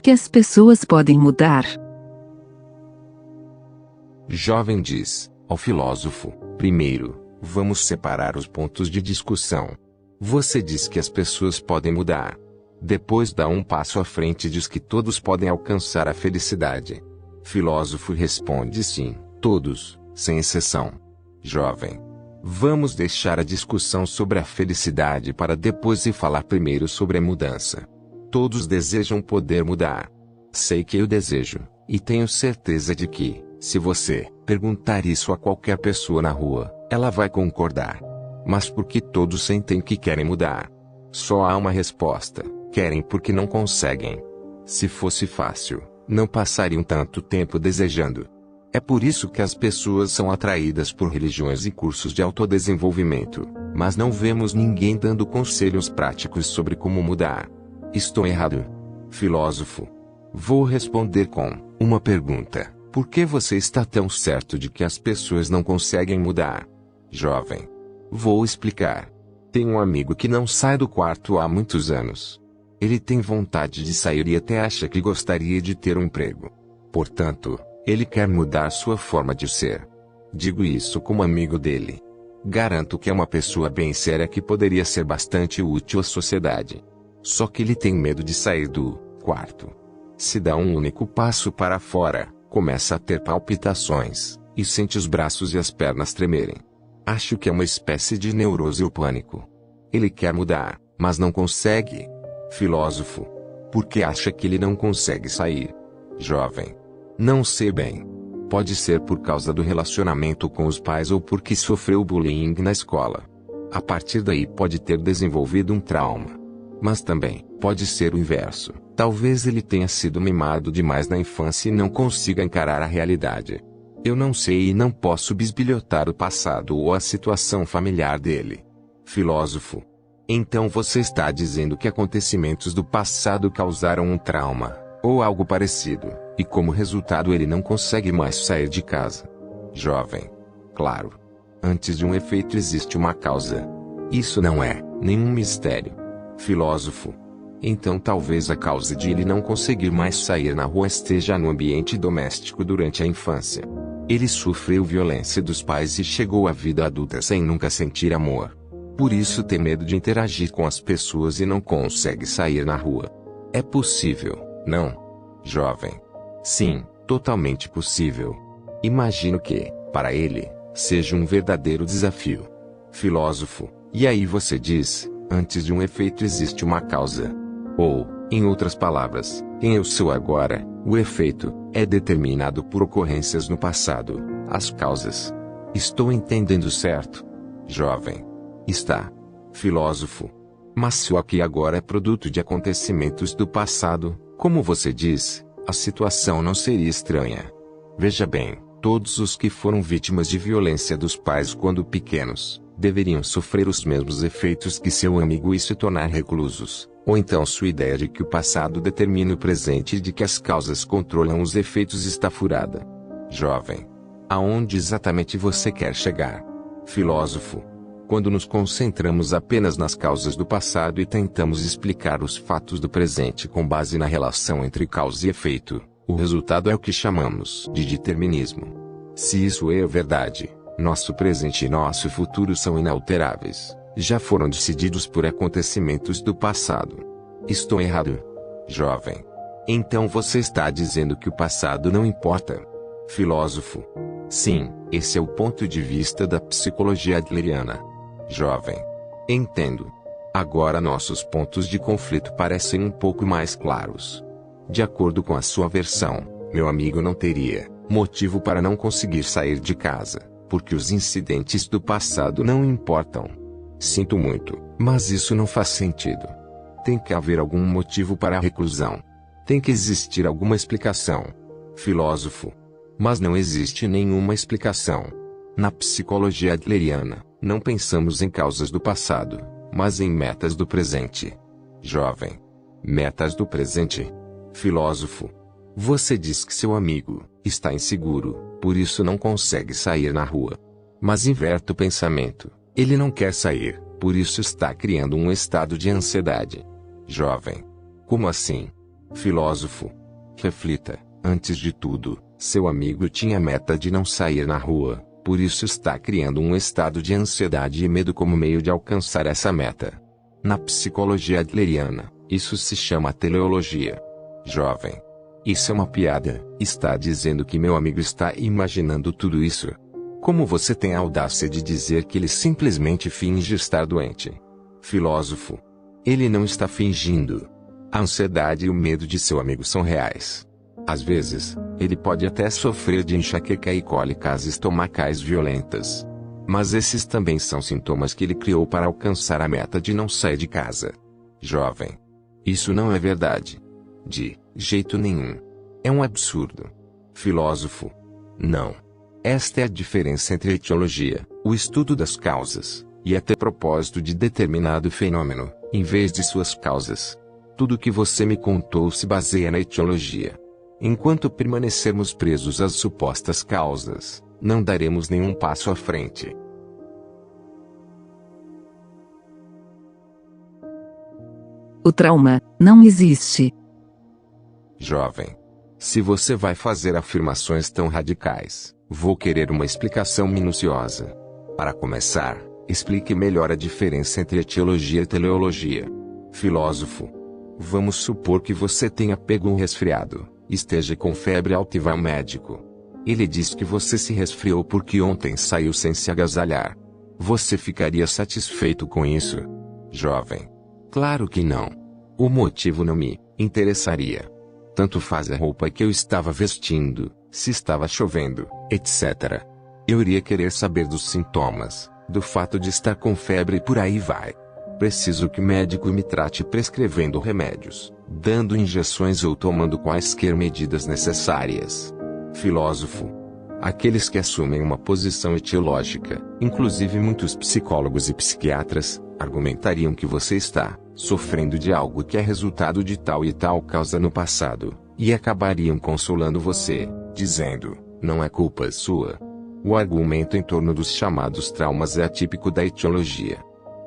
que as pessoas podem mudar? Jovem diz ao filósofo: primeiro, vamos separar os pontos de discussão. Você diz que as pessoas podem mudar. Depois dá um passo à frente e diz que todos podem alcançar a felicidade. Filósofo responde: sim, todos, sem exceção. Jovem: vamos deixar a discussão sobre a felicidade para depois e falar primeiro sobre a mudança. Todos desejam poder mudar. Sei que eu desejo, e tenho certeza de que, se você perguntar isso a qualquer pessoa na rua, ela vai concordar. Mas porque todos sentem que querem mudar? Só há uma resposta: querem porque não conseguem. Se fosse fácil, não passariam tanto tempo desejando. É por isso que as pessoas são atraídas por religiões e cursos de autodesenvolvimento, mas não vemos ninguém dando conselhos práticos sobre como mudar. Estou errado? Filósofo: vou responder com uma pergunta: por que você está tão certo de que as pessoas não conseguem mudar? Jovem: vou explicar. Tenho um amigo que não sai do quarto há muitos anos. Ele tem vontade de sair e até acha que gostaria de ter um emprego. Portanto, ele quer mudar sua forma de ser. Digo isso como amigo dele. Garanto que é uma pessoa bem séria que poderia ser bastante útil à sociedade. Só que ele tem medo de sair do quarto. Se dá um único passo para fora, começa a ter palpitações, e sente os braços e as pernas tremerem. Acho que é uma espécie de neurose ou pânico. Ele quer mudar, mas não consegue. Filósofo: por que acha que ele não consegue sair? Jovem: não sei bem. Pode ser por causa do relacionamento com os pais ou porque sofreu bullying na escola. A partir daí pode ter desenvolvido um trauma. Mas também pode ser o inverso. Talvez ele tenha sido mimado demais na infância e não consiga encarar a realidade. Eu não sei e não posso bisbilhotar o passado ou a situação familiar dele. Filósofo: então você está dizendo que acontecimentos do passado causaram um trauma, ou algo parecido, e como resultado ele não consegue mais sair de casa? Jovem: claro. Antes de um efeito existe uma causa. Isso não é nenhum mistério. Filósofo: então talvez a causa de ele não conseguir mais sair na rua esteja no ambiente doméstico durante a infância. Ele sofreu violência dos pais e chegou à vida adulta sem nunca sentir amor. Por isso tem medo de interagir com as pessoas e não consegue sair na rua. É possível, não? Jovem: sim, totalmente possível. Imagino que, para ele, seja um verdadeiro desafio. Filósofo: e aí você diz, antes de um efeito existe uma causa. Ou, em outras palavras, quem eu sou agora, o efeito, é determinado por ocorrências no passado, as causas. Estou entendendo certo? Jovem: está. Filósofo: mas se o aqui e agora é produto de acontecimentos do passado, como você diz, a situação não seria estranha. Veja bem, todos os que foram vítimas de violência dos pais quando pequenos, deveriam sofrer os mesmos efeitos que seu amigo e se tornar reclusos. Ou então sua ideia de que o passado determina o presente e de que as causas controlam os efeitos está furada. Jovem: aonde exatamente você quer chegar? Filósofo: quando nos concentramos apenas nas causas do passado e tentamos explicar os fatos do presente com base na relação entre causa e efeito, o resultado é o que chamamos de determinismo. Se isso é verdade, nosso presente e nosso futuro são inalteráveis. Já foram decididos por acontecimentos do passado. Estou errado? Jovem: então você está dizendo que o passado não importa? Filósofo: sim, esse é o ponto de vista da psicologia adleriana. Jovem: entendo. Agora nossos pontos de conflito parecem um pouco mais claros. De acordo com a sua versão, meu amigo não teria motivo para não conseguir sair de casa, porque os incidentes do passado não importam. Sinto muito, mas isso não faz sentido. Tem que haver algum motivo para a reclusão. Tem que existir alguma explicação. Filósofo: mas não existe nenhuma explicação. Na psicologia adleriana, não pensamos em causas do passado, mas em metas do presente. Jovem: metas do presente? Filósofo: você diz que seu amigo está inseguro, por isso não consegue sair na rua. Mas inverta o pensamento. Ele não quer sair, por isso está criando um estado de ansiedade. Jovem: como assim? Filósofo. Reflita, antes de tudo, seu amigo tinha a meta de não sair na rua, por isso está criando um estado de ansiedade e medo como meio de alcançar essa meta. Na psicologia adleriana, isso se chama teleologia. Jovem. Isso é uma piada. Está dizendo que meu amigo está imaginando tudo isso. Como você tem a audácia de dizer que ele simplesmente finge estar doente? Filósofo. Ele não está fingindo. A ansiedade e o medo de seu amigo são reais. Às vezes, ele pode até sofrer de enxaqueca e cólicas estomacais violentas. Mas esses também são sintomas que ele criou para alcançar a meta de não sair de casa. Jovem. Isso não é verdade. De jeito nenhum. É um absurdo. Filósofo. Não. Esta é a diferença entre a etiologia, o estudo das causas, e até propósito de determinado fenômeno, em vez de suas causas. Tudo o que você me contou se baseia na etiologia. Enquanto permanecermos presos às supostas causas, não daremos nenhum passo à frente. O trauma não existe. Jovem. Se você vai fazer afirmações tão radicais, vou querer uma explicação minuciosa. Para começar, explique melhor a diferença entre etiologia e teleologia. Filósofo. Vamos supor que você tenha pego um resfriado, esteja com febre alta e vá ao médico. Ele diz que você se resfriou porque ontem saiu sem se agasalhar. Você ficaria satisfeito com isso? Jovem. Claro que não. O motivo não me interessaria. Tanto faz a roupa que eu estava vestindo, se estava chovendo, etc. Eu iria querer saber dos sintomas, do fato de estar com febre e por aí vai. Preciso que o médico me trate prescrevendo remédios, dando injeções ou tomando quaisquer medidas necessárias. Filósofo. Aqueles que assumem uma posição etiológica, inclusive muitos psicólogos e psiquiatras, argumentariam que você está sofrendo de algo que é resultado de tal e tal causa no passado, e acabariam consolando você, dizendo, não é culpa sua. O argumento em torno dos chamados traumas é atípico da etiologia.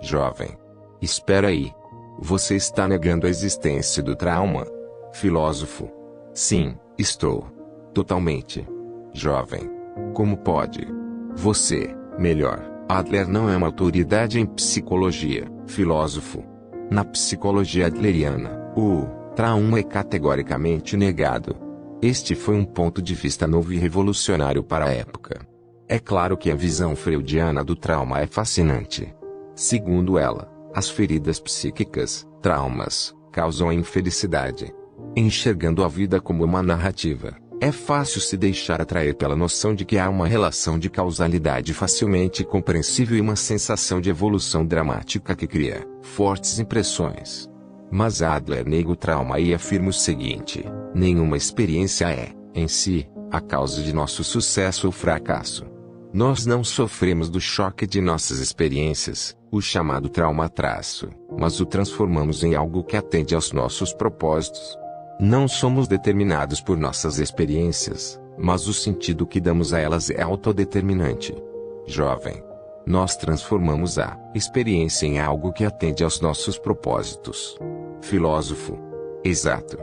Jovem. Espera aí. Você está negando a existência do trauma? Filósofo. Sim, estou. Totalmente. Jovem. Como pode? Você, melhor, Adler não é uma autoridade em psicologia. Filósofo. Na psicologia adleriana, o trauma é categoricamente negado. Este foi um ponto de vista novo e revolucionário para a época. É claro que a visão freudiana do trauma é fascinante. Segundo ela, as feridas psíquicas, traumas, causam a infelicidade. Enxergando a vida como uma narrativa, é fácil se deixar atrair pela noção de que há uma relação de causalidade facilmente compreensível e uma sensação de evolução dramática que cria fortes impressões. Mas Adler nega o trauma e afirma o seguinte: nenhuma experiência é, em si, a causa de nosso sucesso ou fracasso. Nós não sofremos do choque de nossas experiências, o chamado trauma-traço, mas o transformamos em algo que atende aos nossos propósitos. Não somos determinados por nossas experiências, mas o sentido que damos a elas é autodeterminante. Jovem. Nós transformamos a experiência em algo que atende aos nossos propósitos. Filósofo. Exato.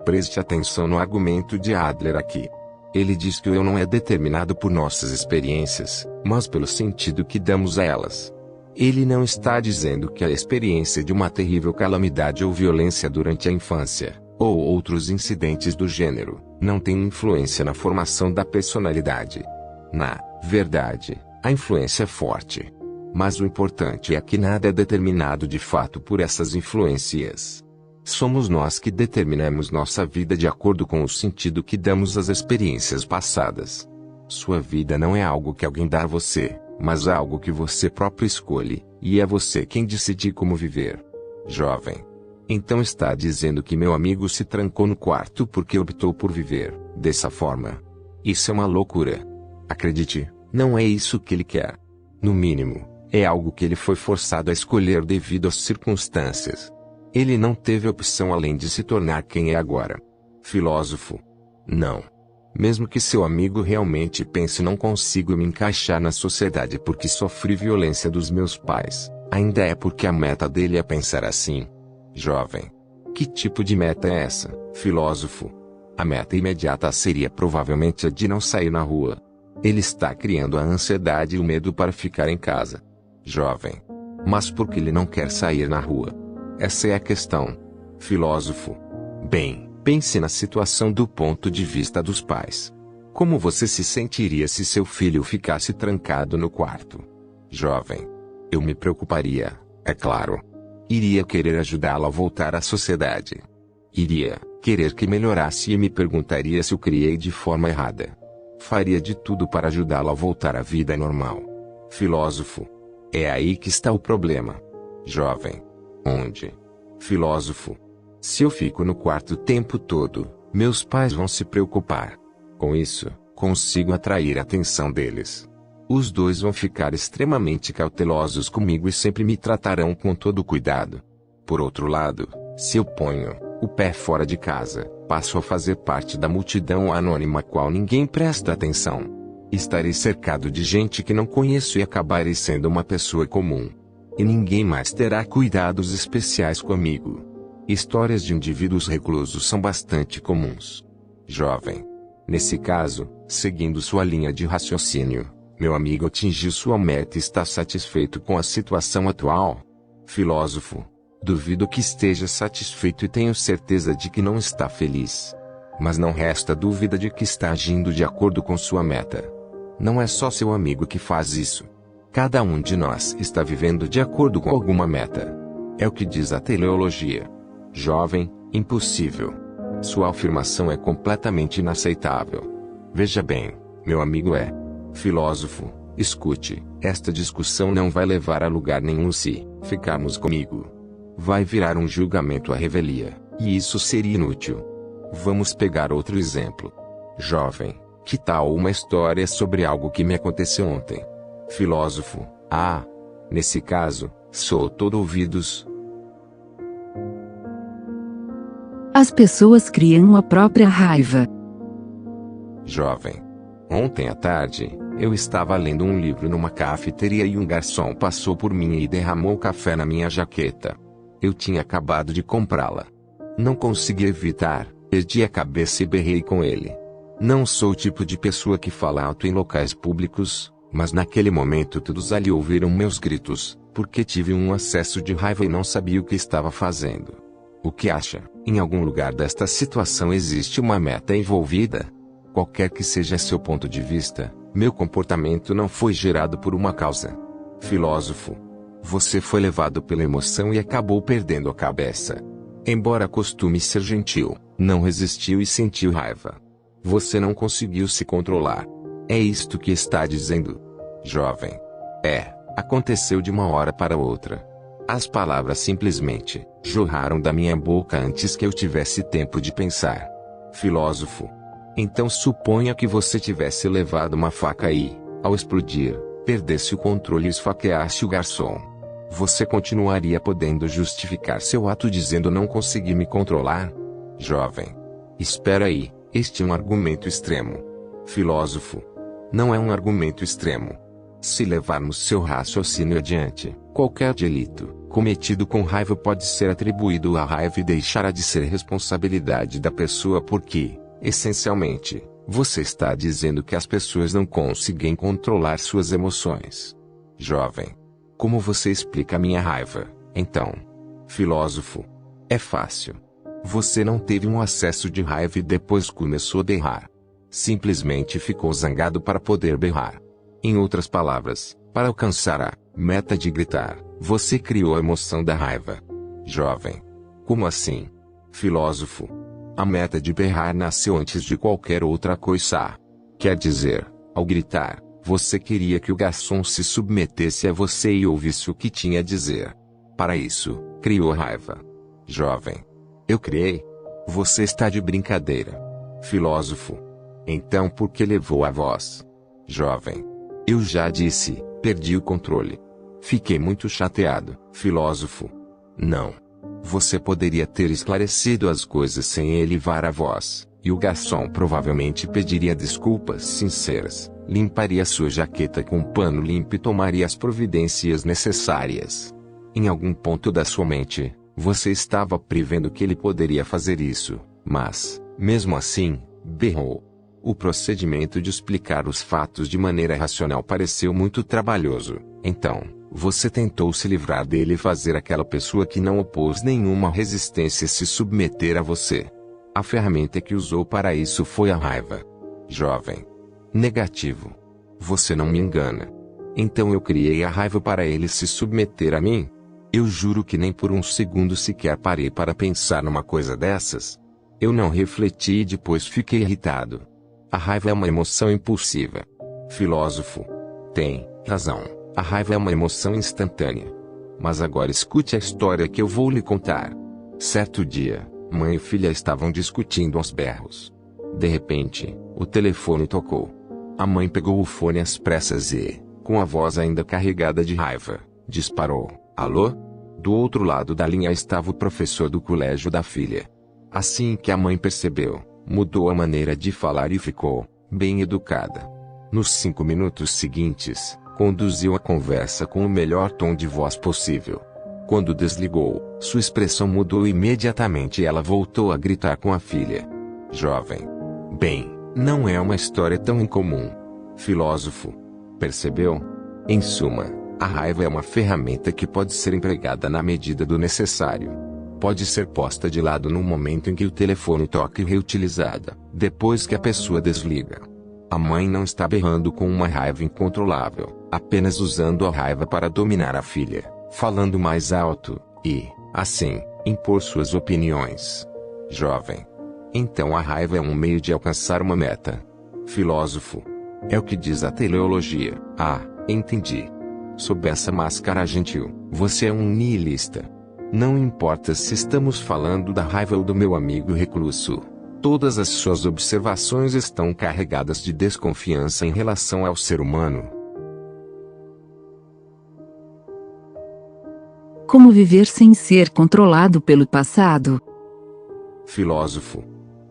Preste atenção no argumento de Adler aqui. Ele diz que o eu não é determinado por nossas experiências, mas pelo sentido que damos a elas. Ele não está dizendo que a experiência de uma terrível calamidade ou violência durante a infância, ou outros incidentes do gênero, não tem influência na formação da personalidade. Na verdade, a influência é forte. Mas o importante é que nada é determinado de fato por essas influências. Somos nós que determinamos nossa vida de acordo com o sentido que damos às experiências passadas. Sua vida não é algo que alguém dá a você, mas algo que você próprio escolhe, e é você quem decide como viver. Jovem. Então está dizendo que meu amigo se trancou no quarto porque optou por viver dessa forma. Isso é uma loucura. Acredite, não é isso que ele quer. No mínimo, é algo que ele foi forçado a escolher devido às circunstâncias. Ele não teve opção além de se tornar quem é agora. Filósofo. Não. Mesmo que seu amigo realmente pense não consigo me encaixar na sociedade porque sofri violência dos meus pais, ainda é porque a meta dele é pensar assim. Jovem. Que tipo de meta é essa, filósofo? A meta imediata seria provavelmente a de não sair na rua. Ele está criando a ansiedade e o medo para ficar em casa. Jovem. Mas por que ele não quer sair na rua? Essa é a questão. Filósofo. Bem, pense na situação do ponto de vista dos pais. Como você se sentiria se seu filho ficasse trancado no quarto? Jovem. Eu me preocuparia, é claro. Iria querer ajudá-lo a voltar à sociedade. Iria querer que melhorasse e me perguntaria se o criei de forma errada. Faria de tudo para ajudá-lo a voltar à vida normal. Filósofo. É aí que está o problema. Jovem. Onde? Filósofo. Se eu fico no quarto o tempo todo, meus pais vão se preocupar. Com isso, consigo atrair a atenção deles. Os dois vão ficar extremamente cautelosos comigo e sempre me tratarão com todo cuidado. Por outro lado, se eu ponho o pé fora de casa, passo a fazer parte da multidão anônima a qual ninguém presta atenção. Estarei cercado de gente que não conheço e acabarei sendo uma pessoa comum. E ninguém mais terá cuidados especiais comigo. Histórias de indivíduos reclusos são bastante comuns. Jovem. Nesse caso, seguindo sua linha de raciocínio, meu amigo atingiu sua meta e está satisfeito com a situação atual? Filósofo. Duvido que esteja satisfeito e tenho certeza de que não está feliz. Mas não resta dúvida de que está agindo de acordo com sua meta. Não é só seu amigo que faz isso. Cada um de nós está vivendo de acordo com alguma meta. É o que diz a teleologia. Jovem, impossível. Sua afirmação é completamente inaceitável. Veja bem, meu amigo filósofo, escute, esta discussão não vai levar a lugar nenhum se ficarmos comigo. Vai virar um julgamento à revelia, e isso seria inútil. Vamos pegar outro exemplo. Jovem, que tal uma história sobre algo que me aconteceu ontem? Filósofo, nesse caso, sou todo ouvidos. As pessoas criam a própria raiva. Jovem. Ontem à tarde, eu estava lendo um livro numa cafeteria e um garçom passou por mim e derramou café na minha jaqueta. Eu tinha acabado de comprá-la. Não consegui evitar, perdi a cabeça e berrei com ele. Não sou o tipo de pessoa que fala alto em locais públicos, mas naquele momento todos ali ouviram meus gritos, porque tive um acesso de raiva e não sabia o que estava fazendo. O que acha? Em algum lugar desta situação existe uma meta envolvida? Qualquer que seja seu ponto de vista, meu comportamento não foi gerado por uma causa. Filósofo. Você foi levado pela emoção e acabou perdendo a cabeça. Embora costume ser gentil, não resistiu e sentiu raiva. Você não conseguiu se controlar. É isto que está dizendo? Jovem. Aconteceu de uma hora para outra. As palavras simplesmente jorraram da minha boca antes que eu tivesse tempo de pensar. Filósofo. Então suponha que você tivesse levado uma faca e, ao explodir, perdesse o controle e esfaqueasse o garçom. Você continuaria podendo justificar seu ato dizendo não consegui me controlar? Jovem. Espera aí, este é um argumento extremo. Filósofo. Não é um argumento extremo. Se levarmos seu raciocínio adiante, qualquer delito cometido com raiva pode ser atribuído à raiva e deixará de ser responsabilidade da pessoa porque, essencialmente, você está dizendo que as pessoas não conseguem controlar suas emoções. Jovem. Como você explica a minha raiva, então? Filósofo. É fácil. Você não teve um acesso de raiva e depois começou a berrar. Simplesmente ficou zangado para poder berrar. Em outras palavras, para alcançar a meta de gritar, você criou a emoção da raiva. Jovem. Como assim? Filósofo. A meta de berrar nasceu antes de qualquer outra coisa. Quer dizer, ao gritar, você queria que o garçom se submetesse a você e ouvisse o que tinha a dizer. Para isso, criou raiva. Jovem. Eu criei? Você está de brincadeira. Filósofo. Então por que levou a voz? Jovem. Eu já disse, perdi o controle. Fiquei muito chateado. Filósofo. Não. Você poderia ter esclarecido as coisas sem elevar a voz, e o garçom provavelmente pediria desculpas sinceras, limparia sua jaqueta com um pano limpo e tomaria as providências necessárias. Em algum ponto da sua mente, Você estava prevendo que ele poderia fazer isso, mas, mesmo assim, berrou. O procedimento de explicar os fatos de maneira racional pareceu muito trabalhoso. Então, você tentou se livrar dele e fazer aquela pessoa que não opôs nenhuma resistência se submeter a você. A ferramenta que usou para isso foi a raiva. Jovem. Negativo. Você não me engana. Então eu criei a raiva para ele se submeter a mim? Eu juro que nem por um segundo sequer parei para pensar numa coisa dessas. Eu não refleti e depois fiquei irritado. A raiva é uma emoção impulsiva. Filósofo. Tem razão. A raiva é uma emoção instantânea. Mas agora escute a história que eu vou lhe contar. Certo dia, mãe e filha estavam discutindo aos berros. De repente, o telefone tocou. A mãe pegou o fone às pressas e, com a voz ainda carregada de raiva, disparou: "Alô?" Do outro lado da linha estava o professor do colégio da filha. Assim que a mãe percebeu, mudou a maneira de falar e ficou bem educada. Nos 5 minutos seguintes, conduziu a conversa com o melhor tom de voz possível. Quando desligou, sua expressão mudou imediatamente e ela voltou a gritar com a filha. Jovem. Bem, não é uma história tão incomum. Filósofo. Percebeu? Em suma, a raiva é uma ferramenta que pode ser empregada na medida do necessário. Pode ser posta de lado no momento em que o telefone toca e reutilizada, depois que a pessoa desliga. A mãe não está berrando com uma raiva incontrolável, apenas usando a raiva para dominar a filha, falando mais alto, e, assim, impor suas opiniões. Jovem. Então a raiva é um meio de alcançar uma meta. Filósofo. É o que diz a teleologia. Ah, entendi. Sob essa máscara gentil, você é um nihilista. Não importa se estamos falando da raiva ou do meu amigo recluso. Todas as suas observações estão carregadas de desconfiança em relação ao ser humano. Como viver sem ser controlado pelo passado? Filósofo.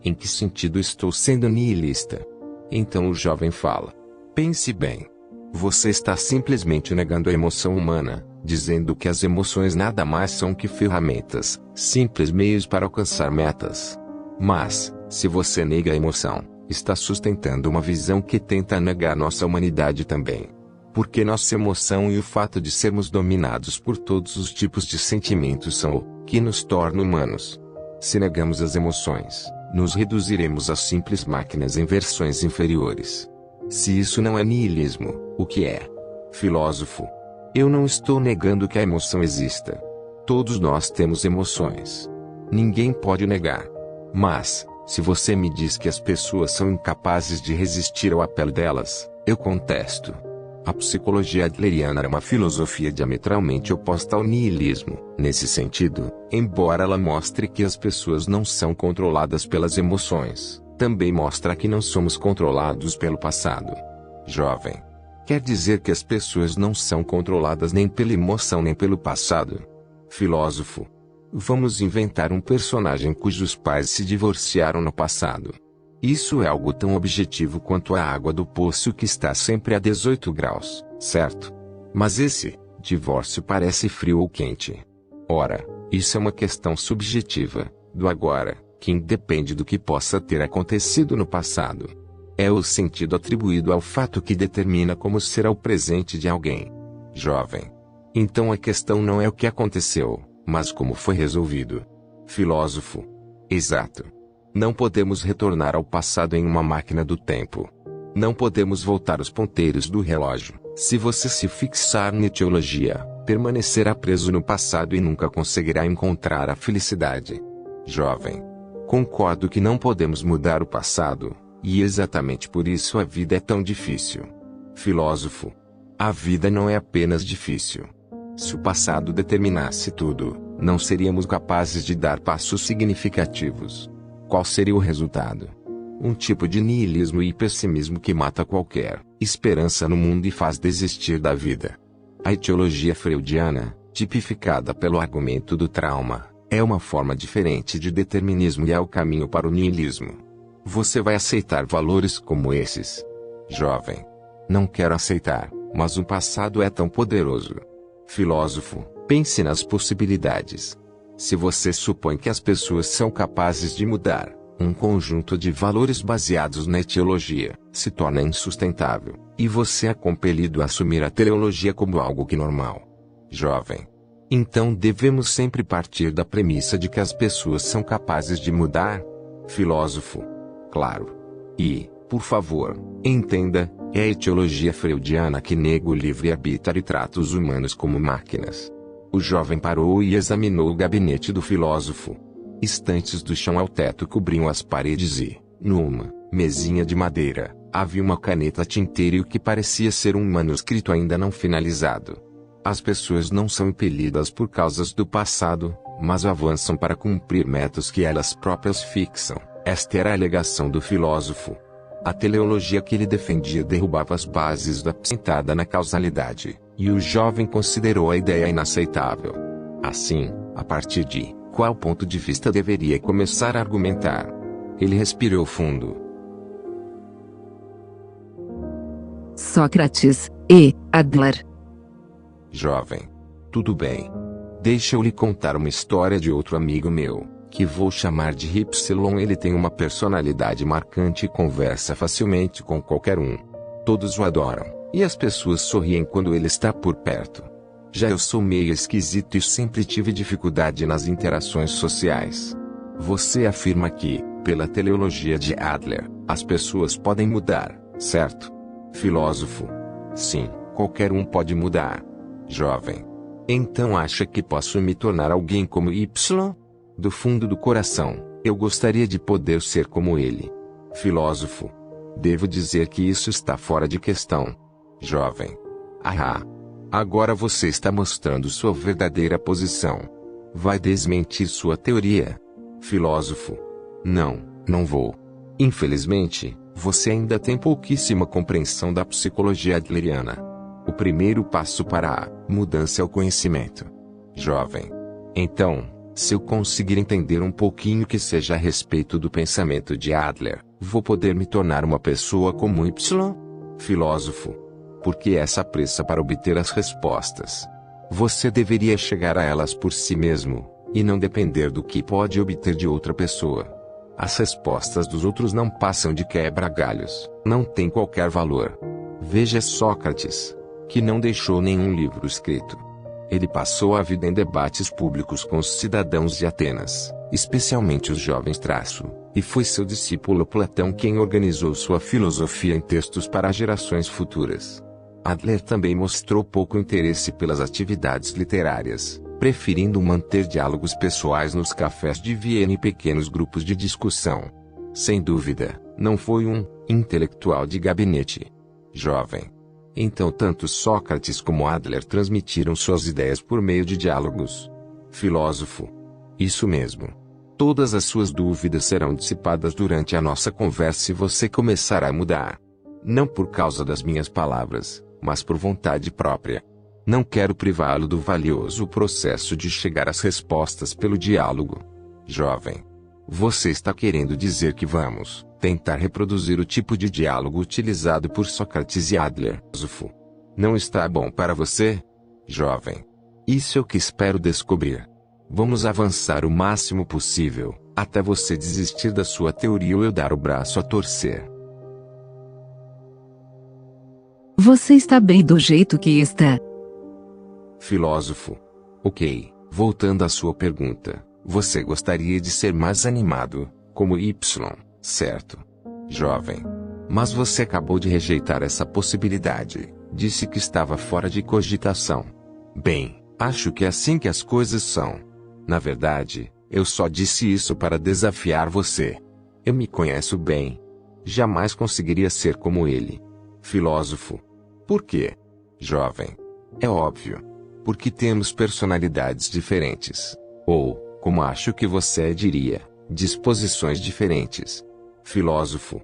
Em que sentido estou sendo nihilista? Então o jovem fala. Pense bem. Você está simplesmente negando a emoção humana, dizendo que as emoções nada mais são que ferramentas, simples meios para alcançar metas. Mas, se você nega a emoção, está sustentando uma visão que tenta negar nossa humanidade também. Porque nossa emoção e o fato de sermos dominados por todos os tipos de sentimentos são o que nos torna humanos. Se negamos as emoções, nos reduziremos a simples máquinas em versões inferiores. Se isso não é niilismo, o que é? Filósofo. Eu não estou negando que a emoção exista. Todos nós temos emoções. Ninguém pode negar. Mas, se você me diz que as pessoas são incapazes de resistir ao apelo delas, eu contesto. A psicologia adleriana é uma filosofia diametralmente oposta ao niilismo. Nesse sentido, embora ela mostre que as pessoas não são controladas pelas emoções, também mostra que não somos controlados pelo passado. Jovem. Quer dizer que as pessoas não são controladas nem pela emoção nem pelo passado? Filósofo. Vamos inventar um personagem cujos pais se divorciaram no passado. Isso é algo tão objetivo quanto a água do poço que está sempre a 18 graus, certo? Mas esse divórcio parece frio ou quente. Ora, isso é uma questão subjetiva, do agora, que independe do que possa ter acontecido no passado. É o sentido atribuído ao fato que determina como será o presente de alguém. Jovem. Então a questão não é o que aconteceu, mas como foi resolvido. Filósofo. Exato. Não podemos retornar ao passado em uma máquina do tempo. Não podemos voltar os ponteiros do relógio. Se você se fixar na teologia, permanecerá preso no passado e nunca conseguirá encontrar a felicidade. Jovem. Concordo que não podemos mudar o passado, e exatamente por isso a vida é tão difícil. Filósofo. A vida não é apenas difícil. Se o passado determinasse tudo, não seríamos capazes de dar passos significativos. Qual seria o resultado? Um tipo de niilismo e pessimismo que mata qualquer esperança no mundo e faz desistir da vida. A etiologia freudiana, tipificada pelo argumento do trauma, é uma forma diferente de determinismo e é o caminho para o niilismo. Você vai aceitar valores como esses? Jovem. Não quero aceitar, mas o passado é tão poderoso. Filósofo, pense nas possibilidades. Se você supõe que as pessoas são capazes de mudar, um conjunto de valores baseados na etiologia se torna insustentável, e você é compelido a assumir a teleologia como algo que normal. Jovem. Então devemos sempre partir da premissa de que as pessoas são capazes de mudar? Filósofo. Claro. E, por favor, entenda, é a etiologia freudiana que nega o livre-arbítrio e trata os humanos como máquinas. O jovem parou e examinou o gabinete do filósofo. Estantes do chão ao teto cobriam as paredes e, numa mesinha de madeira, havia uma caneta tinteira e o que parecia ser um manuscrito ainda não finalizado. As pessoas não são impelidas por causas do passado, mas avançam para cumprir metas que elas próprias fixam. Esta era a alegação do filósofo. A teleologia que ele defendia derrubava as bases da sentada na causalidade, e o jovem considerou a ideia inaceitável. Assim, a partir de qual ponto de vista deveria começar a argumentar? Ele respirou fundo. Sócrates e Adler. Jovem. Tudo bem. Deixa eu lhe contar uma história de outro amigo meu, que vou chamar de Y. Ele tem uma personalidade marcante e conversa facilmente com qualquer um. Todos o adoram, e as pessoas sorriem quando ele está por perto. Já eu sou meio esquisito e sempre tive dificuldade nas interações sociais. Você afirma que, pela teleologia de Adler, as pessoas podem mudar, certo? Filósofo. Sim, qualquer um pode mudar. Jovem. Então acha que posso me tornar alguém como Y? Do fundo do coração, eu gostaria de poder ser como ele. Filósofo. Devo dizer que isso está fora de questão. Jovem. Ah! Agora você está mostrando sua verdadeira posição. Vai desmentir sua teoria? Filósofo. Não vou. Infelizmente, você ainda tem pouquíssima compreensão da psicologia adleriana. O primeiro passo para a mudança é o conhecimento. Jovem. Então, se eu conseguir entender um pouquinho que seja a respeito do pensamento de Adler, vou poder me tornar uma pessoa como Y? Filósofo. Por que essa pressa para obter as respostas? Você deveria chegar a elas por si mesmo, e não depender do que pode obter de outra pessoa. As respostas dos outros não passam de quebra-galhos, não têm qualquer valor. Veja Sócrates, que não deixou nenhum livro escrito. Ele passou a vida em debates públicos com os cidadãos de Atenas, especialmente os jovens e foi seu discípulo Platão quem organizou sua filosofia em textos para gerações futuras. Adler também mostrou pouco interesse pelas atividades literárias, preferindo manter diálogos pessoais nos cafés de Viena e pequenos grupos de discussão. Sem dúvida, não foi um intelectual de gabinete. Jovem. Então tanto Sócrates como Adler transmitiram suas ideias por meio de diálogos. Filósofo. Isso mesmo. Todas as suas dúvidas serão dissipadas durante a nossa conversa se você começar a mudar. Não por causa das minhas palavras, mas por vontade própria. Não quero privá-lo do valioso processo de chegar às respostas pelo diálogo. Jovem. Você está querendo dizer que vamos tentar reproduzir o tipo de diálogo utilizado por Sócrates e Adler? Não está bom para você? Jovem. Isso é o que espero descobrir. Vamos avançar o máximo possível, até você desistir da sua teoria ou eu dar o braço a torcer. Você está bem do jeito que está. Filósofo. Ok, voltando à sua pergunta. Você gostaria de ser mais animado, como Y, certo? Jovem. Mas você acabou de rejeitar essa possibilidade. Disse que estava fora de cogitação. Bem, acho que é assim que as coisas são. Na verdade, eu só disse isso para desafiar você. Eu me conheço bem. Jamais conseguiria ser como ele. Filósofo. Por quê? Jovem. É óbvio. Porque temos personalidades diferentes. Ou, como acho que você diria, disposições diferentes. Filósofo.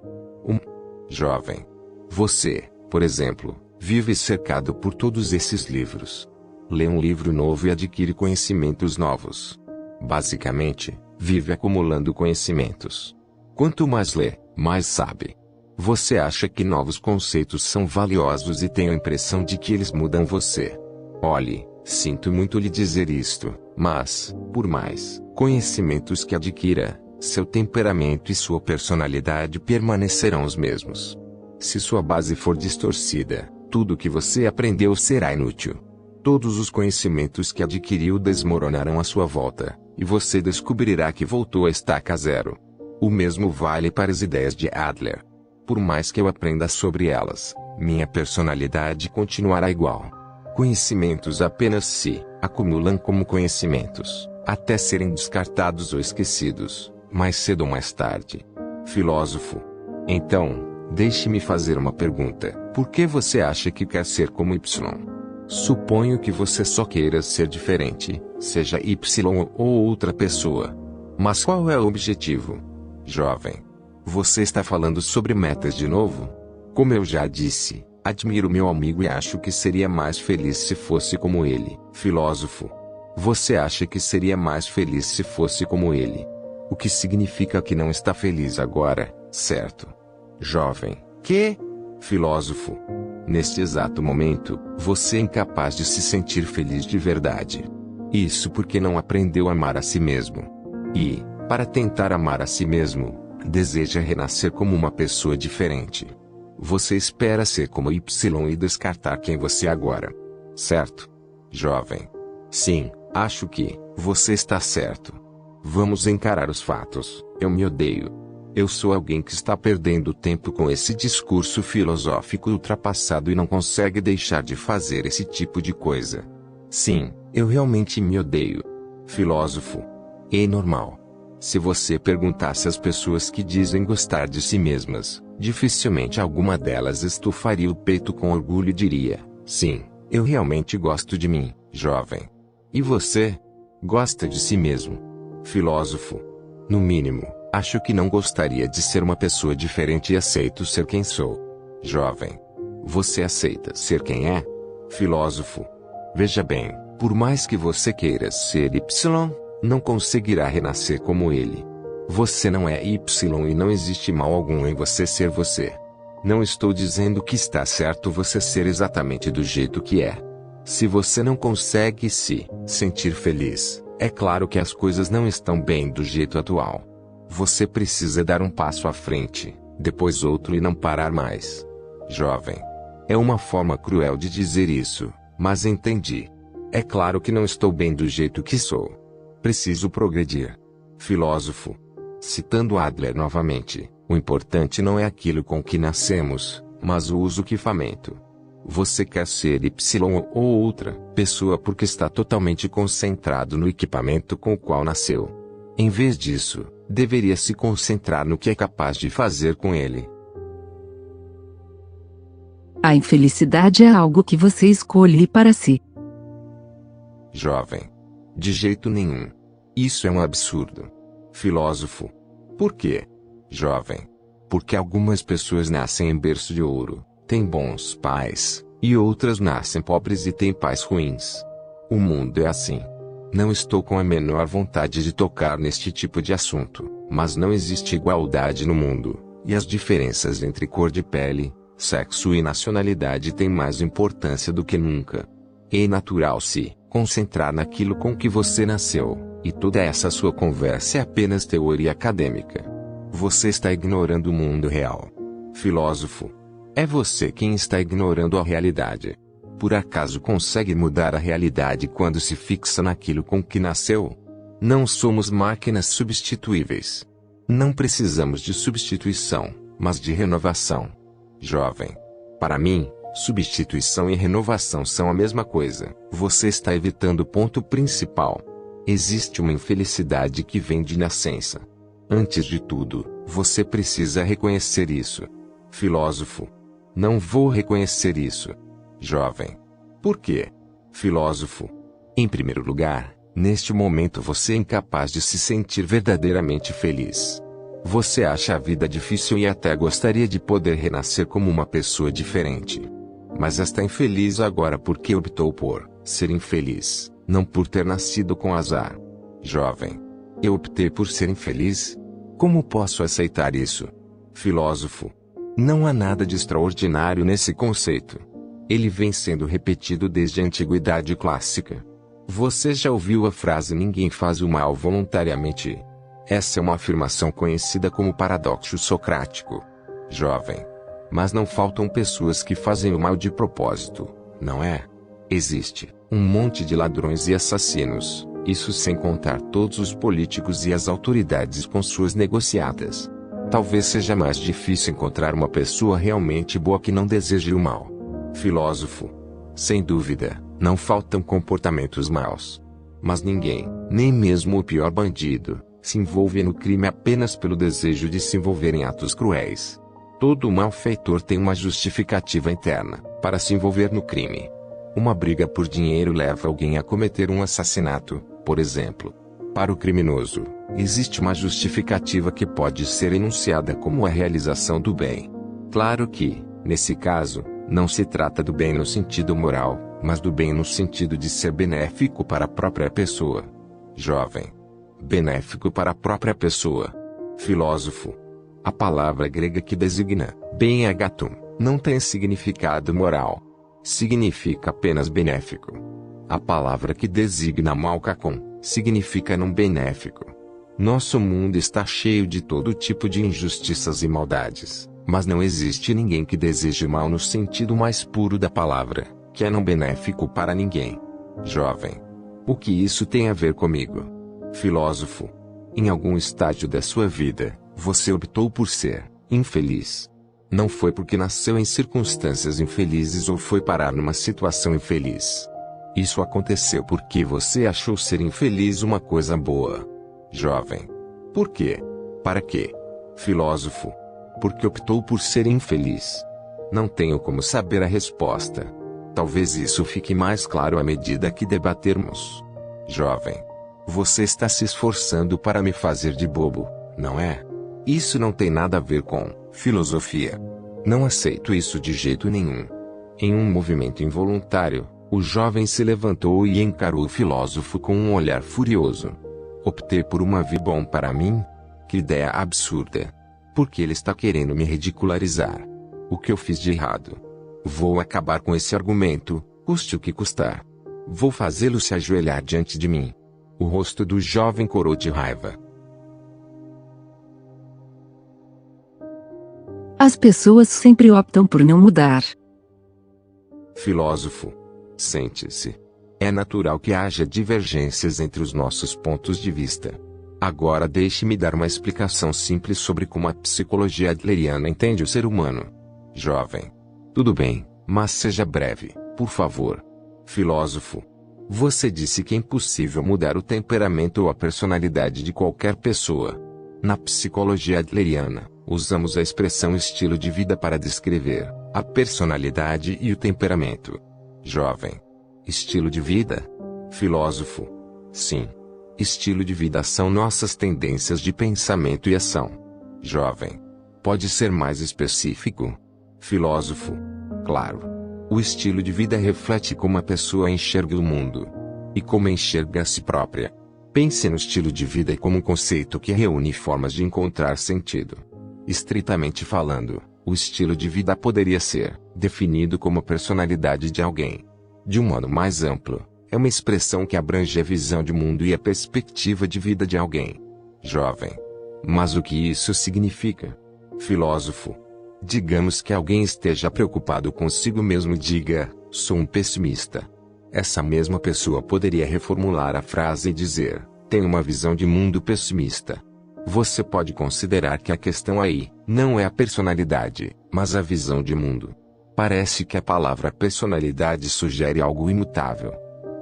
Jovem. Você, por exemplo, vive cercado por todos esses livros. Lê um livro novo e adquire conhecimentos novos. Basicamente, vive acumulando conhecimentos. Quanto mais lê, mais sabe. Você acha que novos conceitos são valiosos e tem a impressão de que eles mudam você. Olhe, Sinto muito lhe dizer isto, mas, por mais conhecimentos que adquira, seu temperamento e sua personalidade permanecerão os mesmos. Se sua base for distorcida, tudo que você aprendeu será inútil. Todos os conhecimentos que adquiriu desmoronarão à sua volta, e você descobrirá que voltou à estaca zero. O mesmo vale para as ideias de Adler. Por mais que eu aprenda sobre elas, minha personalidade continuará igual. Conhecimentos apenas se acumulam como conhecimentos, até serem descartados ou esquecidos, mais cedo ou mais tarde. Filósofo. Então, deixe-me fazer uma pergunta. Por que você acha que quer ser como Y? Suponho que você só queira ser diferente, seja Y ou outra pessoa. Mas qual é o objetivo? Jovem. Você está falando sobre metas de novo? Como eu já disse, admiro meu amigo e acho que seria mais feliz se fosse como ele. Filósofo. Você acha que seria mais feliz se fosse como ele? O que significa que não está feliz agora, certo? Jovem. Que? Filósofo. Neste exato momento, você é incapaz de se sentir feliz de verdade. Isso porque não aprendeu a amar a si mesmo. E, para tentar amar a si mesmo, deseja renascer como uma pessoa diferente. Você espera ser como Y e descartar quem você é agora. Certo? Jovem. Sim, acho que você está certo. Vamos encarar os fatos. Eu me odeio. Eu sou alguém que está perdendo tempo com esse discurso filosófico ultrapassado e não consegue deixar de fazer esse tipo de coisa. Sim, eu realmente me odeio. Filósofo. É normal. Se você perguntasse às pessoas que dizem gostar de si mesmas, dificilmente alguma delas estufaria o peito com orgulho e diria: sim, eu realmente gosto de mim, jovem. E você? Gosta de si mesmo? Filósofo. No mínimo, acho que não gostaria de ser uma pessoa diferente e aceito ser quem sou. Jovem. Você aceita ser quem é? Filósofo. Veja bem, por mais que você queira ser Y, não conseguirá renascer como ele. Você não é Y e não existe mal algum em você ser você. Não estou dizendo que está certo você ser exatamente do jeito que é. Se você não consegue se sentir feliz, é claro que as coisas não estão bem do jeito atual. Você precisa dar um passo à frente, depois outro e não parar mais. Jovem. É uma forma cruel de dizer isso, mas entendi. É claro que não estou bem do jeito que sou. Preciso progredir. Filósofo. Citando Adler novamente, o importante não é aquilo com que nascemos, mas o uso que famento. Você quer ser Y ou outra pessoa porque está totalmente concentrado no equipamento com o qual nasceu. Em vez disso, deveria se concentrar no que é capaz de fazer com ele. A infelicidade é algo que você escolhe para si. Jovem. De jeito nenhum. Isso é um absurdo. Filósofo. Por quê? Jovem. Porque algumas pessoas nascem em berço de ouro, têm bons pais, e outras nascem pobres e têm pais ruins. O mundo é assim. Não estou com a menor vontade de tocar neste tipo de assunto, mas não existe igualdade no mundo, e as diferenças entre cor de pele, sexo e nacionalidade têm mais importância do que nunca. É natural se concentrar naquilo com que você nasceu, e toda essa sua conversa é apenas teoria acadêmica. Você está ignorando o mundo real. Filósofo. É você quem está ignorando a realidade. Por acaso consegue mudar a realidade quando se fixa naquilo com que nasceu? Não somos máquinas substituíveis. Não precisamos de substituição, mas de renovação. Jovem. Para mim, substituição e renovação são a mesma coisa. Você está evitando o ponto principal. Existe uma infelicidade que vem de nascença. Antes de tudo, você precisa reconhecer isso. Filósofo. Não vou reconhecer isso. Jovem. Por quê? Filósofo. Em primeiro lugar, neste momento você é incapaz de se sentir verdadeiramente feliz. Você acha a vida difícil e até gostaria de poder renascer como uma pessoa diferente. Mas está infeliz agora porque optou por ser infeliz, não por ter nascido com azar. Jovem. Eu optei por ser infeliz? Como posso aceitar isso? Filósofo. Não há nada de extraordinário nesse conceito. Ele vem sendo repetido desde a antiguidade clássica. Você já ouviu a frase "ninguém faz o mal voluntariamente"? Essa é uma afirmação conhecida como paradoxo socrático. Jovem. Mas não faltam pessoas que fazem o mal de propósito, não é? Existe um monte de ladrões e assassinos, isso sem contar todos os políticos e as autoridades com suas negociatas. Talvez seja mais difícil encontrar uma pessoa realmente boa que não deseje o mal. Filósofo. Sem dúvida, não faltam comportamentos maus. Mas ninguém, nem mesmo o pior bandido, se envolve no crime apenas pelo desejo de se envolver em atos cruéis. Todo malfeitor tem uma justificativa interna para se envolver no crime. Uma briga por dinheiro leva alguém a cometer um assassinato, por exemplo. Para o criminoso, existe uma justificativa que pode ser enunciada como a realização do bem. Claro que, nesse caso, não se trata do bem no sentido moral, mas do bem no sentido de ser benéfico para a própria pessoa. Jovem. Benéfico para a própria pessoa. Filósofo. A palavra grega que designa bem agathon não tem significado moral. Significa apenas benéfico. A palavra que designa malkakon significa não benéfico. Nosso mundo está cheio de todo tipo de injustiças e maldades, mas não existe ninguém que deseje mal no sentido mais puro da palavra, que é não benéfico para ninguém. Jovem. O que isso tem a ver comigo? Filósofo. Em algum estágio da sua vida, você optou por ser infeliz. Não foi porque nasceu em circunstâncias infelizes ou foi parar numa situação infeliz. Isso aconteceu porque você achou ser infeliz uma coisa boa. Jovem. Por quê? Para quê? Filósofo. Porque optou por ser infeliz. Não tenho como saber a resposta. Talvez isso fique mais claro à medida que debatermos. Jovem. Você está se esforçando para me fazer de bobo, não é? Isso não tem nada a ver com filosofia. Não aceito isso de jeito nenhum. Em um movimento involuntário, o jovem se levantou e encarou o filósofo com um olhar furioso. Optei por uma vida bom para mim? Que ideia absurda. Porque ele está querendo me ridicularizar. O que eu fiz de errado? Vou acabar com esse argumento, custe o que custar. Vou fazê-lo se ajoelhar diante de mim. O rosto do jovem corou de raiva. As pessoas sempre optam por não mudar. Filósofo. Sente-se. É natural que haja divergências entre os nossos pontos de vista. Agora deixe-me dar uma explicação simples sobre como a psicologia adleriana entende o ser humano. Jovem. Tudo bem, mas seja breve, por favor. Filósofo. Você disse que é impossível mudar o temperamento ou a personalidade de qualquer pessoa. Na psicologia adleriana, usamos a expressão estilo de vida para descrever a personalidade e o temperamento. Jovem. Estilo de vida? Filósofo. Sim. Estilo de vida são nossas tendências de pensamento e ação. Jovem. Pode ser mais específico? Filósofo. Claro. O estilo de vida reflete como a pessoa enxerga o mundo e como enxerga a si própria. Pense no estilo de vida como um conceito que reúne formas de encontrar sentido. Estritamente falando, o estilo de vida poderia ser definido como a personalidade de alguém. De um modo mais amplo, é uma expressão que abrange a visão de mundo e a perspectiva de vida de alguém. Jovem. Mas o que isso significa? Filósofo. Digamos que alguém esteja preocupado consigo mesmo e diga, sou um pessimista. Essa mesma pessoa poderia reformular a frase e dizer, tenho uma visão de mundo pessimista. Você pode considerar que a questão aí não é a personalidade, mas a visão de mundo. Parece que a palavra personalidade sugere algo imutável.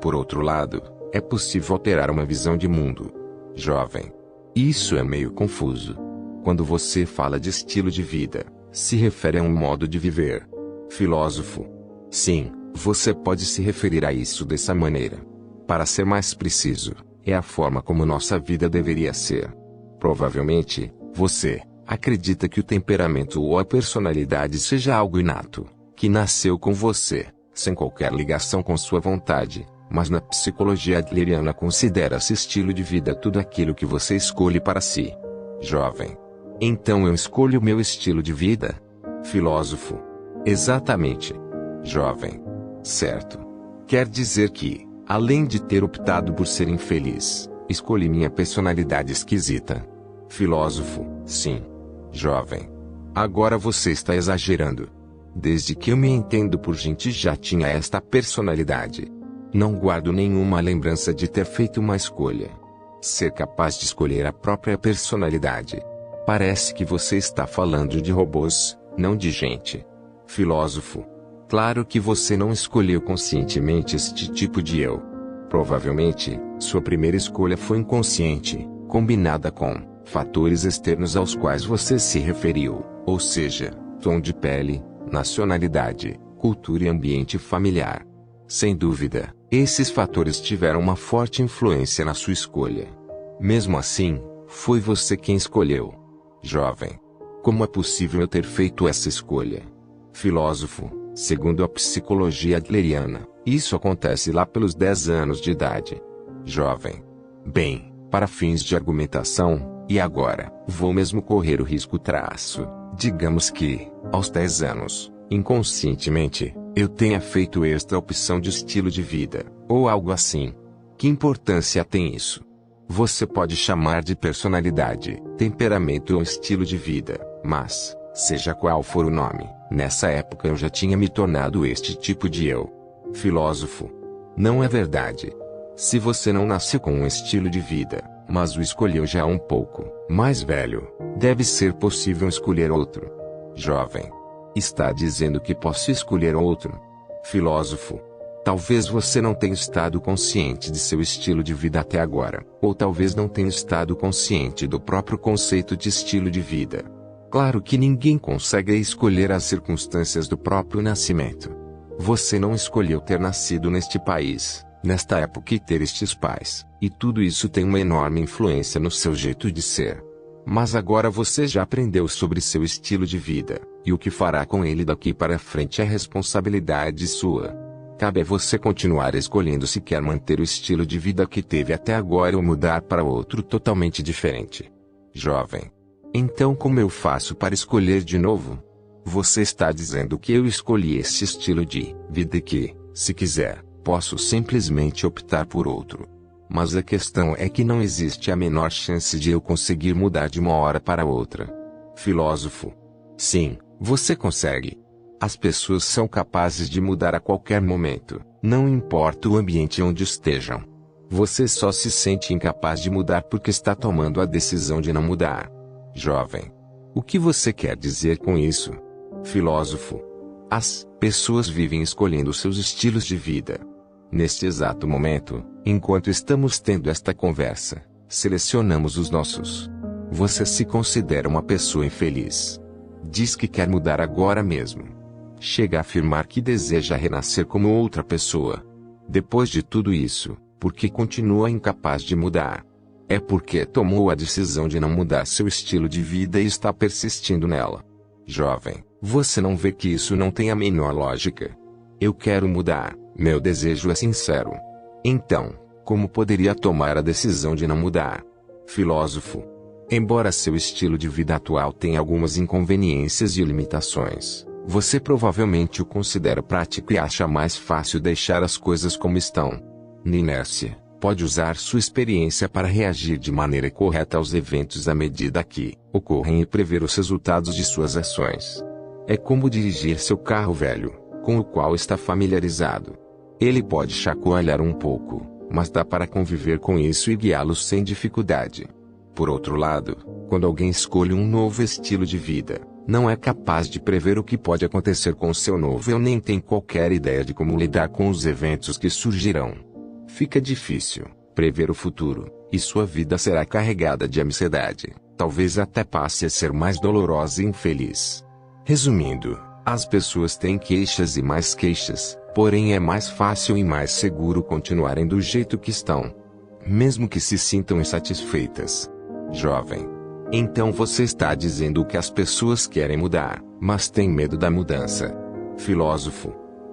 Por outro lado, é possível alterar uma visão de mundo. Jovem. Isso é meio confuso. Quando você fala de estilo de vida, se refere a um modo de viver. Filósofo. Sim, você pode se referir a isso dessa maneira. Para ser mais preciso, é a forma como nossa vida deveria ser. Provavelmente, você acredita que o temperamento ou a personalidade seja algo inato, que nasceu com você, sem qualquer ligação com sua vontade, mas na psicologia adleriana considera-se estilo de vida tudo aquilo que você escolhe para si. Jovem. Então eu escolho o meu estilo de vida? Filósofo. Exatamente. Jovem. Certo. Quer dizer que, além de ter optado por ser infeliz, escolhi minha personalidade esquisita. Filósofo. Sim. Jovem. Agora você está exagerando. Desde que eu me entendo por gente já tinha esta personalidade. Não guardo nenhuma lembrança de ter feito uma escolha. Ser capaz de escolher a própria personalidade. Parece que você está falando de robôs, não de gente. Filósofo. Claro que você não escolheu conscientemente este tipo de eu. Provavelmente, sua primeira escolha foi inconsciente, combinada com fatores externos aos quais você se referiu, ou seja, tom de pele, nacionalidade, cultura e ambiente familiar. Sem dúvida, esses fatores tiveram uma forte influência na sua escolha. Mesmo assim, foi você quem escolheu. Jovem. Como é possível eu ter feito essa escolha? Filósofo. Segundo a psicologia adleriana, isso acontece lá pelos 10 anos de idade. Jovem. Bem, para fins de argumentação, e agora, vou mesmo correr o risco digamos que, aos 10 anos, inconscientemente, eu tenha feito esta opção de estilo de vida, ou algo assim. Que importância tem isso? Você pode chamar de personalidade, temperamento ou estilo de vida, mas, seja qual for o nome, nessa época eu já tinha me tornado este tipo de eu. Filósofo. Não é verdade. Se você não nasceu com um estilo de vida, mas o escolheu já um pouco mais velho, deve ser possível escolher outro. Jovem. Está dizendo que posso escolher outro? Filósofo. Talvez você não tenha estado consciente de seu estilo de vida até agora, ou talvez não tenha estado consciente do próprio conceito de estilo de vida. Claro que ninguém consegue escolher as circunstâncias do próprio nascimento. Você não escolheu ter nascido neste país, nesta época e ter estes pais, e tudo isso tem uma enorme influência no seu jeito de ser. Mas agora você já aprendeu sobre seu estilo de vida, e o que fará com ele daqui para frente é responsabilidade sua. Cabe a você continuar escolhendo se quer manter o estilo de vida que teve até agora ou mudar para outro totalmente diferente. Jovem. Então como eu faço para escolher de novo? Você está dizendo que eu escolhi esse estilo de vida e que, se quiser, posso simplesmente optar por outro. Mas a questão é que não existe a menor chance de eu conseguir mudar de uma hora para outra. Filósofo. Sim, você consegue. As pessoas são capazes de mudar a qualquer momento, não importa o ambiente onde estejam. Você só se sente incapaz de mudar porque está tomando a decisão de não mudar. Jovem. O que você quer dizer com isso? Filósofo. As pessoas vivem escolhendo seus estilos de vida. Neste exato momento, enquanto estamos tendo esta conversa, selecionamos os nossos. Você se considera uma pessoa infeliz. Diz que quer mudar agora mesmo. Chega a afirmar que deseja renascer como outra pessoa. Depois de tudo isso, por que continua incapaz de mudar? É porque tomou a decisão de não mudar seu estilo de vida e está persistindo nela. Jovem, você não vê que isso não tem a menor lógica? Eu quero mudar, meu desejo é sincero. Então, como poderia tomar a decisão de não mudar? Filósofo. Embora seu estilo de vida atual tenha algumas inconveniências e limitações, você provavelmente o considera prático e acha mais fácil deixar as coisas como estão. Na inércia, pode usar sua experiência para reagir de maneira correta aos eventos à medida que ocorrem e prever os resultados de suas ações. É como dirigir seu carro velho, com o qual está familiarizado. Ele pode chacoalhar um pouco, mas dá para conviver com isso e guiá-lo sem dificuldade. Por outro lado, quando alguém escolhe um novo estilo de vida, não é capaz de prever o que pode acontecer com seu novo eu nem tem qualquer ideia de como lidar com os eventos que surgirão. Fica difícil prever o futuro, e sua vida será carregada de ansiedade, talvez até passe a ser mais dolorosa e infeliz. Resumindo, as pessoas têm queixas e mais queixas, porém é mais fácil e mais seguro continuarem do jeito que estão, mesmo que se sintam insatisfeitas. Jovem. Então você está dizendo que as pessoas querem mudar, mas têm medo da mudança. Filósofo.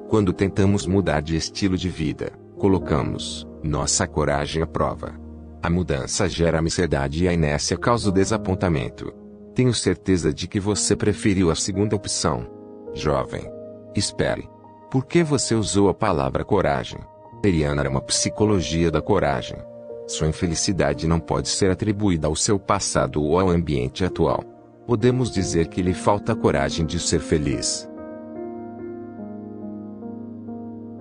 Quando tentamos mudar de estilo de vida, colocamos nossa coragem à prova. A mudança gera ansiedade e a inércia causa o desapontamento. Tenho certeza de que você preferiu a segunda opção. Jovem. Espere. Por que você usou a palavra coragem? Eriana era uma psicologia da coragem. Sua infelicidade não pode ser atribuída ao seu passado ou ao ambiente atual. Podemos dizer que lhe falta coragem de ser feliz.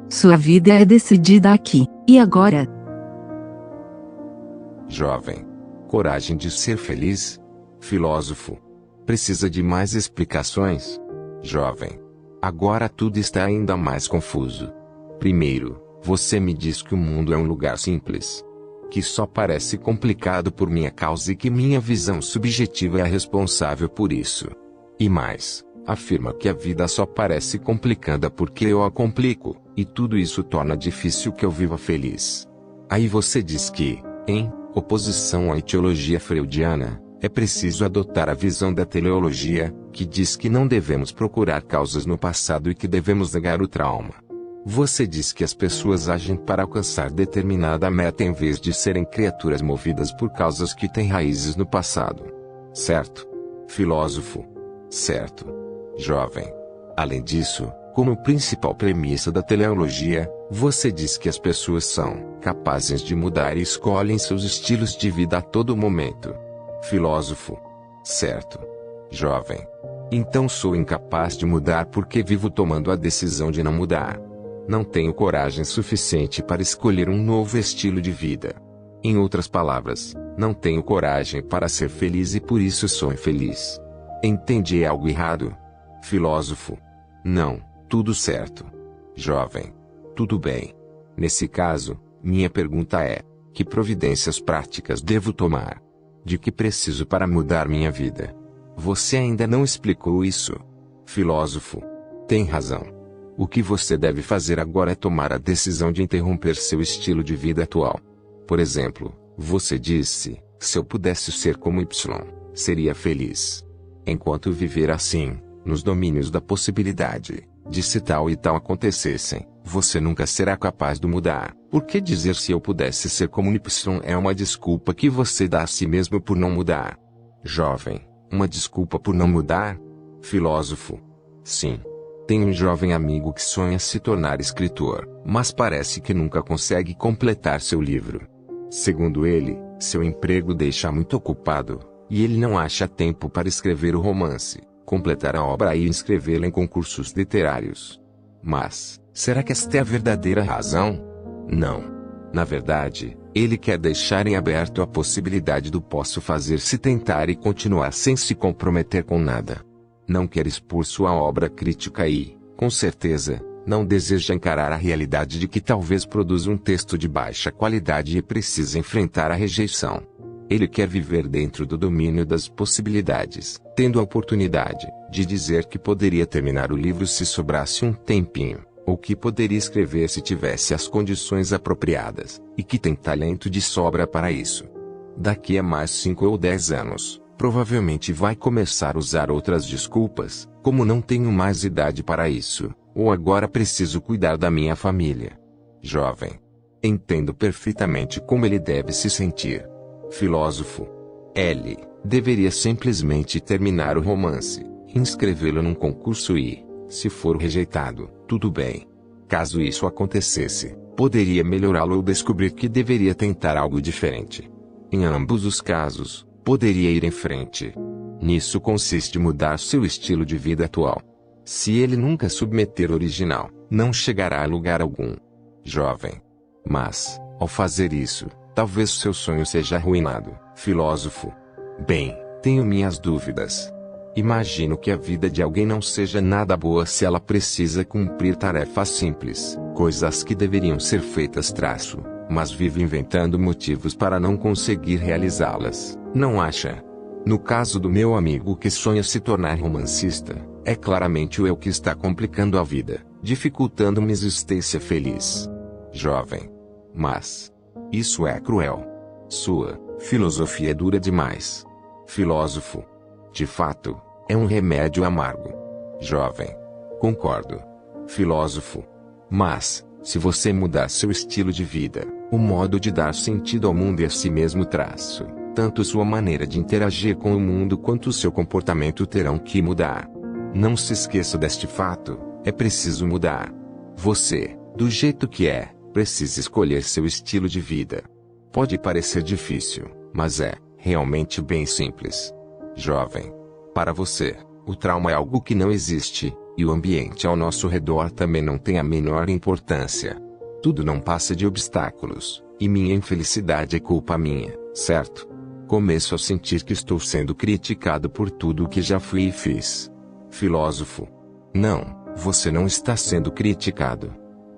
Sua vida é decidida aqui e agora. Jovem. Coragem de ser feliz? Filósofo. Precisa de mais explicações? Jovem. Agora tudo está ainda mais confuso. Primeiro, você me diz que o mundo é um lugar simples, que só parece complicado por minha causa e que minha visão subjetiva é a responsável por isso. E mais, afirma que a vida só parece complicada porque eu a complico, e tudo isso torna difícil que eu viva feliz. Aí você diz que, em oposição à etiologia freudiana, é preciso adotar a visão da teleologia, que diz que não devemos procurar causas no passado e que devemos negar o trauma. Você diz que as pessoas agem para alcançar determinada meta em vez de serem criaturas movidas por causas que têm raízes no passado. Certo? Filósofo. Certo. Jovem. Além disso, como principal premissa da teleologia, você diz que as pessoas são capazes de mudar e escolhem seus estilos de vida a todo momento. Filósofo. Certo. Jovem. Então sou incapaz de mudar porque vivo tomando a decisão de não mudar. Não tenho coragem suficiente para escolher um novo estilo de vida. Em outras palavras, não tenho coragem para ser feliz e por isso sou infeliz. Entendi algo errado? Filósofo. Não, tudo certo. Jovem. Tudo bem. Nesse caso, minha pergunta é: que providências práticas devo tomar? De que preciso para mudar minha vida? Você ainda não explicou isso. Filósofo. Tem razão. O que você deve fazer agora é tomar a decisão de interromper seu estilo de vida atual. Por exemplo, você disse: se eu pudesse ser como Y, seria feliz. Enquanto viver assim, nos domínios da possibilidade de se tal e tal acontecessem, você nunca será capaz de mudar. Por que dizer se eu pudesse ser como Y é uma desculpa que você dá a si mesmo por não mudar? Jovem. Uma desculpa por não mudar? Filósofo. Sim. Tenho um jovem amigo que sonha se tornar escritor, mas parece que nunca consegue completar seu livro. Segundo ele, seu emprego deixa muito ocupado, e ele não acha tempo para escrever o romance, completar a obra e inscrevê-la em concursos literários. Mas, será que esta é a verdadeira razão? Não. Na verdade, ele quer deixar em aberto a possibilidade do posso fazer se tentar e continuar sem se comprometer com nada. Não quer expor sua obra crítica e, com certeza, não deseja encarar a realidade de que talvez produza um texto de baixa qualidade e precisa enfrentar a rejeição. Ele quer viver dentro do domínio das possibilidades, tendo a oportunidade de dizer que poderia terminar o livro se sobrasse um tempinho, ou que poderia escrever se tivesse as condições apropriadas, e que tem talento de sobra para isso. Daqui a mais 5 ou 10 anos, provavelmente vai começar a usar outras desculpas, como não tenho mais idade para isso, ou agora preciso cuidar da minha família. Jovem. Entendo perfeitamente como ele deve se sentir. Filósofo. Ele deveria simplesmente terminar o romance, inscrevê-lo num concurso e, se for rejeitado, tudo bem. Caso isso acontecesse, poderia melhorá-lo ou descobrir que deveria tentar algo diferente. Em ambos os casos, poderia ir em frente. Nisso consiste mudar seu estilo de vida atual. Se ele nunca submeter o original, não chegará a lugar algum. Jovem. Mas, ao fazer isso, talvez seu sonho seja arruinado. Filósofo. Bem, tenho minhas dúvidas. Imagino que a vida de alguém não seja nada boa se ela precisa cumprir tarefas simples, coisas que deveriam ser feitas mas vive inventando motivos para não conseguir realizá-las, não acha? No caso do meu amigo que sonha se tornar romancista, é claramente o eu que está complicando a vida, dificultando uma existência feliz. Jovem. Mas isso é cruel. Sua filosofia é dura demais. Filósofo. De fato, é um remédio amargo. Jovem. Concordo. Filósofo. Mas, se você mudar seu estilo de vida, o modo de dar sentido ao mundo e a si mesmo tanto sua maneira de interagir com o mundo quanto o seu comportamento terão que mudar. Não se esqueça deste fato, é preciso mudar. Você, do jeito que é, precisa escolher seu estilo de vida. Pode parecer difícil, mas é realmente bem simples. Jovem. Para você, o trauma é algo que não existe, e o ambiente ao nosso redor também não tem a menor importância. Tudo não passa de obstáculos, e minha infelicidade é culpa minha, certo? Começo a sentir que estou sendo criticado por tudo o que já fui e fiz. Filósofo. Não, você não está sendo criticado.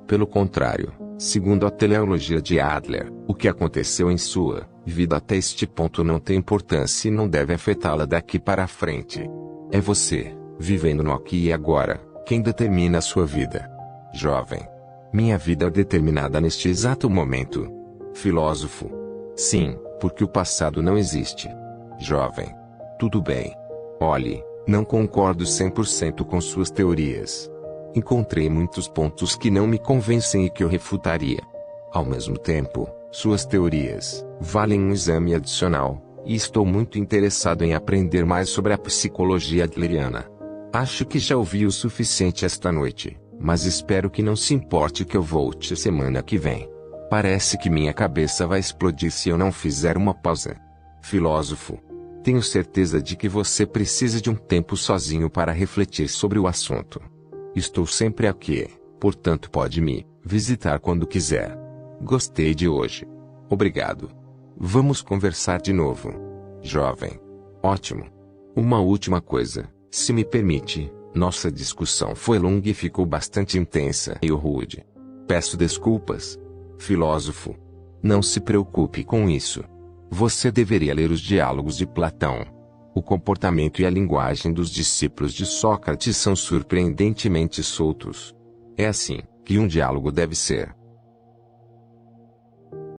Pelo contrário, segundo a teleologia de Adler, o que aconteceu em sua vida até este ponto não tem importância e não deve afetá-la daqui para frente. É você, vivendo no aqui e agora, quem determina a sua vida. Jovem. Minha vida é determinada neste exato momento. Filósofo. Sim, porque o passado não existe. Jovem. Tudo bem. Olhe, não concordo 100% com suas teorias. Encontrei muitos pontos que não me convencem e que eu refutaria. Ao mesmo tempo, suas teorias valem um exame adicional, e estou muito interessado em aprender mais sobre a psicologia adleriana. Acho que já ouvi o suficiente esta noite, mas espero que não se importe que eu volte semana que vem. Parece que minha cabeça vai explodir se eu não fizer uma pausa. Filósofo. Tenho certeza de que você precisa de um tempo sozinho para refletir sobre o assunto. Estou sempre aqui, portanto pode me visitar quando quiser. Gostei de hoje. Obrigado. Vamos conversar de novo. Jovem. Ótimo. Uma última coisa, se me permite, nossa discussão foi longa e ficou bastante intensa e rude. Peço desculpas. Filósofo. Não se preocupe com isso. Você deveria ler os diálogos de Platão. O comportamento e a linguagem dos discípulos de Sócrates são surpreendentemente soltos. É assim que um diálogo deve ser.